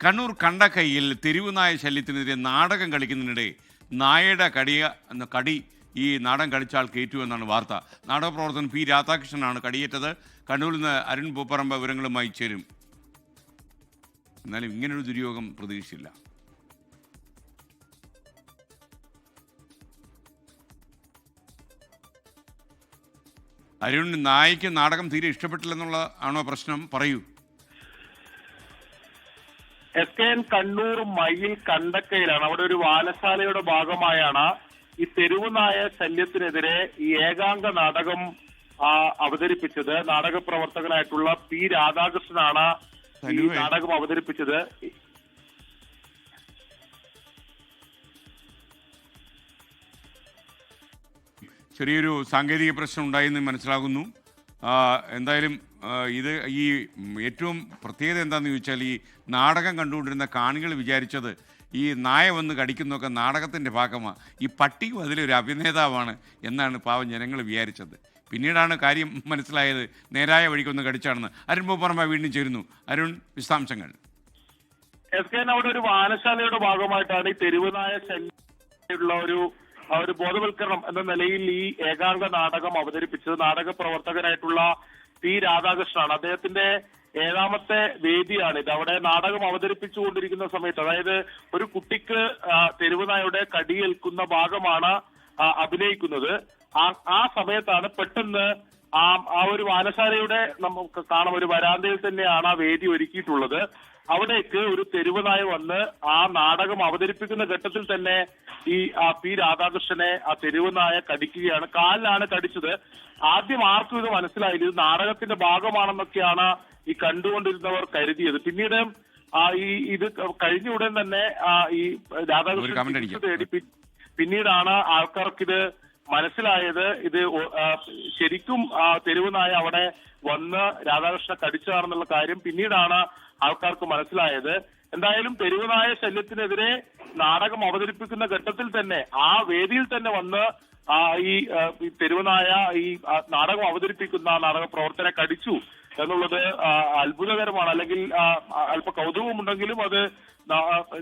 കണ്ണൂർ കണ്ടക്കൈയിൽ തെരുവുനായ ശല്യത്തിനെതിരെ നാടകം കളിക്കുന്നതിനിടെ നായയുടെ കടി ഈ നാടൻ കളിച്ച ആൾ കയറ്റു എന്നാണ് വാർത്ത. നാടകപ്രവർത്തകൻ പി രാധാകൃഷ്ണനാണ് കടിയേറ്റത്. കണ്ണൂരിൽ നിന്ന് അരുൺ പൂപ്പറമ്പ് വിവരങ്ങളുമായി ചേരും. എന്നാലും ഇങ്ങനൊരു ദുര്യോഗം പ്രതീക്ഷിച്ചില്ല. അരുൺ, നായിക്ക് നാടകം തീരെ ഇഷ്ടപ്പെട്ടില്ലെന്നുള്ള ആണോ പ്രശ്നം? പറയൂ. SKN കണ്ണൂർ മയിൽ കണ്ടക്കയിലാണ്. അവിടെ ഒരു വായനശാലയുടെ ഭാഗമായാണ് ഈ തെരുവുനായ ശല്യത്തിനെതിരെ ഈ ഏകാംഗ നാടകം അവതരിപ്പിച്ചത്. നാടക പ്രവർത്തകനായിട്ടുള്ള പി രാധാകൃഷ്ണനാണ് ഈ നാടകം അവതരിപ്പിച്ചത്. ചെറിയൊരു സാങ്കേതിക പ്രശ്നം ഉണ്ടായെന്ന് മനസ്സിലാകുന്നു. എന്തായാലും ഇത് ഈ ഏറ്റവും പ്രത്യേകത എന്താണെന്ന് ചോദിച്ചാൽ, ഈ നാടകം കണ്ടുകൊണ്ടിരുന്ന കാണികൾ വിചാരിച്ചത് ഈ നായ വന്ന് കടിക്കുന്നതൊക്കെ നാടകത്തിൻ്റെ ഭാഗമാണ്, ഈ പട്ടിയും അതിലൊരു അഭിനേതാവാണ് എന്നാണ് പാവം ജനങ്ങൾ വിചാരിച്ചത്. പിന്നീടാണ് കാര്യം മനസ്സിലായത് നേരായ വഴിക്കൊന്ന് കടിച്ചാണെന്ന്. അരുൺ പൂപ്പറമ്പ വീണ്ടും ചേരുന്നു. അരുൺ, വിശദാംശങ്ങൾ. SKN അവിടെ ഒരു വായനശാലയുടെ ഭാഗമായിട്ടാണ് ഈ തെരുവുനായ ശല്യമുള്ള ഒരു ബോധവൽക്കരണം എന്ന നിലയിൽ ഈ ഏകാംഗ നാടകം അവതരിപ്പിച്ചത്. നാടക പ്രവർത്തകനായിട്ടുള്ള പി രാധാകൃഷ്ണനാണ്. അദ്ദേഹത്തിന്റെ 7ാമത്തെ വേദിയാണിത്. അവിടെ നാടകം അവതരിപ്പിച്ചുകൊണ്ടിരിക്കുന്ന സമയത്ത്, അതായത് ഒരു കുട്ടിക്ക് തെരുവുനായുടെ കടിയേൽക്കുന്ന ഭാഗമാണ് അഭിനയിക്കുന്നത്. ആ സമയത്താണ് പെട്ടെന്ന് ആ ഒരു വായനശാലയുടെ നമുക്ക് കാണാം, ഒരു വരാന്തയിൽ തന്നെയാണ് ആ വേദി ഒരുക്കിയിട്ടുള്ളത്. അവിടേക്ക് ഒരു തെരുവുനായ വന്ന് ആ നാടകം അവതരിപ്പിക്കുന്ന ഘട്ടത്തിൽ തന്നെ ഈ പി രാധാകൃഷ്ണനെ ആ തെരുവുനായ കടിക്കുകയാണ്. കാലിലാണ് കടിച്ചത്. ആദ്യം ആർക്കും ഇത് മനസ്സിലായില്ല, ഇത് നാടകത്തിന്റെ ഭാഗമാണെന്നൊക്കെയാണ് ഈ കണ്ടുകൊണ്ടിരുന്നവർ കരുതിയത്. പിന്നീട് ഇത് കഴിഞ്ഞ ഉടൻ തന്നെ ഈ രാധാകൃഷ്ണൻ തേടി പിന്നീടാണ് ആൾക്കാർക്കിത് മനസ്സിലായത്. ഇത് ശരിക്കും തെരുവുനായ അവിടെ വന്ന് രാധാകൃഷ്ണനെ കടിച്ചതാണെന്നുള്ള കാര്യം പിന്നീടാണ് ആൾക്കാർക്ക് മനസ്സിലായത്. എന്തായാലും തെരുവുനായ ശല്യത്തിനെതിരെ നാടകം അവതരിപ്പിക്കുന്ന ഘട്ടത്തിൽ തന്നെ ആ വേദിയിൽ തന്നെ വന്ന് ഈ തെരുവുനായ ഈ നാടകം അവതരിപ്പിക്കുന്ന നാടക പ്രവർത്തനെ കടിച്ചു എന്നുള്ളത് അത്ഭുതകരമാണ്. അല്ലെങ്കിൽ അല്പ കൗതുകമുണ്ടെങ്കിലും അത്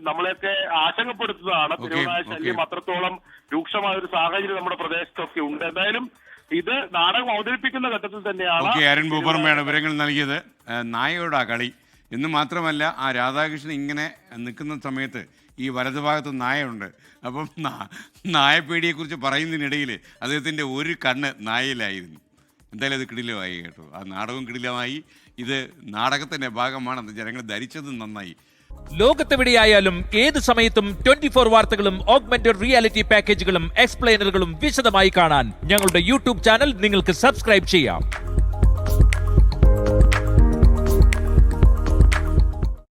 നമ്മളെയൊക്കെ ആശങ്കപ്പെടുത്തുന്നതാണ്. തെരുവുനായ ശല്യം അത്രത്തോളം രൂക്ഷമായ ഒരു സാഹചര്യം നമ്മുടെ പ്രദേശത്തൊക്കെ ഉണ്ട്. എന്തായാലും ഇത് നാടകം അവതരിപ്പിക്കുന്ന ഘട്ടത്തിൽ തന്നെയാണ് അരുൺ പൂപ്പറമ്പയാണ് വിവരങ്ങൾ നൽകിയത്. നായയുടെ കളി എന്ന് മാത്രമല്ല, ആ രാധാകൃഷ്ണൻ ഇങ്ങനെ നിൽക്കുന്ന സമയത്ത് ഈ വലതുഭാഗത്ത് നായയുണ്ട്. അപ്പം നായപ്പേടിയെക്കുറിച്ച് പറയുന്നതിനിടയിൽ അദ്ദേഹത്തിൻ്റെ ഒരു കണ്ണ് നായയിലായിരുന്നു. എന്തായാലും അത് കിടിലമായി കേട്ടോ. ആ നാടകം കിടിലമായി. ഇത് നാടകത്തിൻ്റെ ഭാഗമാണെന്ന് ജനങ്ങൾ ധരിച്ചതും നന്നായി. ലോകത്തെവിടെയായാലും ഏത് സമയത്തും 24 വാർത്തകളും ഓഗ്മെന്റഡ് റിയാലിറ്റി പാക്കേജുകളും എക്സ്പ്ലെയിനറുകളും വിശദമായി കാണാൻ ഞങ്ങളുടെ യൂട്യൂബ് ചാനൽ നിങ്ങൾക്ക് സബ്സ്ക്രൈബ് ചെയ്യാം.